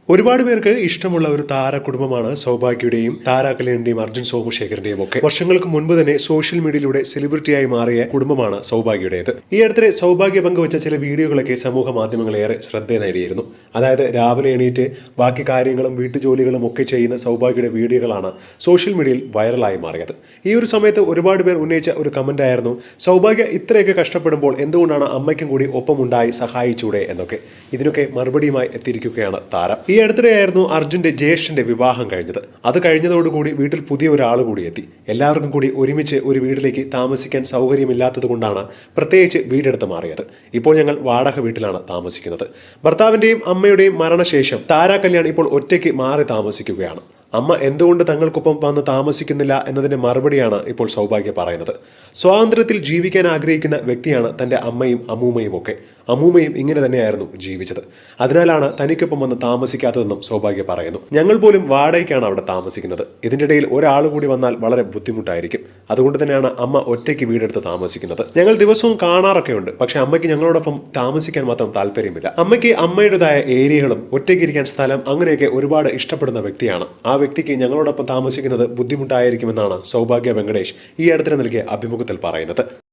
ഒരുപാട് പേർക്ക് ഇഷ്ടമുള്ള ഒരു താരകുടുംബമാണ് സൗഭാഗ്യയുടെയും താര കല്യാണിന്റെയും അർജുൻ സോമശേഖരന്റെയും ഒക്കെ. വർഷങ്ങൾക്ക് മുൻപ് തന്നെ സോഷ്യൽ മീഡിയയിലൂടെ സെലിബ്രിറ്റിയായി മാറിയ കുടുംബമാണ് സൗഭാഗ്യയുടേത്. ഈ അടുത്തിടെ സൗഭാഗ്യ പങ്കുവച്ച ചില വീഡിയോകളൊക്കെ സമൂഹ മാധ്യമങ്ങളേറെ ശ്രദ്ധ നേടിയിരുന്നു. അതായത് രാവിലെ എണീറ്റ് ബാക്കി കാര്യങ്ങളും വീട്ടുജോലികളും ഒക്കെ ചെയ്യുന്ന സൗഭാഗ്യയുടെ വീഡിയോകളാണ് സോഷ്യൽ മീഡിയയിൽ വൈറലായി മാറിയത്. ഈ ഒരു സമയത്ത് ഒരുപാട് പേർ ഉന്നയിച്ച ഒരു കമന്റ് ആയിരുന്നു, സൗഭാഗ്യ ഇത്രയൊക്കെ കഷ്ടപ്പെടുമ്പോൾ എന്തുകൊണ്ടാണ് അമ്മയ്ക്കും കൂടി ഒപ്പമുണ്ടായി സഹായിച്ചൂടെ എന്നൊക്കെ. ഇതിനൊക്കെ മറുപടിയുമായി എത്തിയിരിക്കുകയാണ് താരം. ഈ അടുത്തിടെയായിരുന്നു അർജുന്റെ ജ്യേഷ്ഠന്റെ വിവാഹം കഴിഞ്ഞത്. അത് കഴിഞ്ഞതോടുകൂടി വീട്ടിൽ പുതിയ ഒരാൾ കൂടി എത്തി. എല്ലാവർക്കും കൂടി ഒരുമിച്ച് ഒരു വീട്ടിലേക്ക് താമസിക്കാൻ സൗകര്യമില്ലാത്തത് കൊണ്ടാണ് പ്രത്യേകിച്ച് വീടെടുത്ത് മാറിയത്. ഇപ്പോൾ ഞങ്ങൾ വാടക വീട്ടിലാണ് താമസിക്കുന്നത്. ഭർത്താവിന്റെയും അമ്മയുടെയും മരണശേഷം താര കല്യാൺ ഇപ്പോൾ ഒറ്റയ്ക്ക് മാറി താമസിക്കുകയാണ്. അമ്മ എന്തുകൊണ്ട് തങ്ങൾക്കൊപ്പം വന്ന് താമസിക്കുന്നില്ല എന്നതിന്റെ മറുപടിയാണ് ഇപ്പോൾ സൗഭാഗ്യ പറയുന്നത്. സ്വാതന്ത്ര്യത്തിൽ ജീവിക്കാൻ ആഗ്രഹിക്കുന്ന വ്യക്തിയാണ് തന്റെ അമ്മയും അമ്മൂമ്മയും ഒക്കെ. അമ്മൂമ്മയും ഇങ്ങനെ തന്നെയായിരുന്നു ജീവിച്ചത്. അതിനാലാണ് തനിക്കൊപ്പം വന്ന് താമസിക്കാത്തതെന്നും സൗഭാഗ്യ പറയുന്നു. ഞങ്ങൾ പോലും വാടകയ്ക്കാണ് അവിടെ താമസിക്കുന്നത്. ഇതിന്റെ ഇടയിൽ ഒരാൾ കൂടി വന്നാൽ വളരെ ബുദ്ധിമുട്ടായിരിക്കും. അതുകൊണ്ട് തന്നെയാണ് അമ്മ ഒറ്റയ്ക്ക് വീടെടുത്ത് താമസിക്കുന്നത്. ഞങ്ങൾ ദിവസവും കാണാറൊക്കെ ഉണ്ട്. പക്ഷെ അമ്മയ്ക്ക് ഞങ്ങളോടൊപ്പം താമസിക്കാൻ മാത്രം താല്പര്യമില്ല. അമ്മയ്ക്ക് അമ്മയുടേതായ ഏരിയകളും ഒറ്റയ്ക്ക് ഇരിക്കാൻ സ്ഥലം അങ്ങനെയൊക്കെ ഒരുപാട് ഇഷ്ടപ്പെടുന്ന വ്യക്തിയാണ്. ആ വ്യക്തിക്ക് ഞങ്ങളോടൊപ്പം താമസിക്കുന്നത് ബുദ്ധിമുട്ടായിരിക്കുമെന്നാണ് സൗഭാഗ്യ വെങ്കടേഷ് ഈ അടുത്തിടെ നൽകിയ അഭിമുഖത്തിൽ പറയുന്നത്.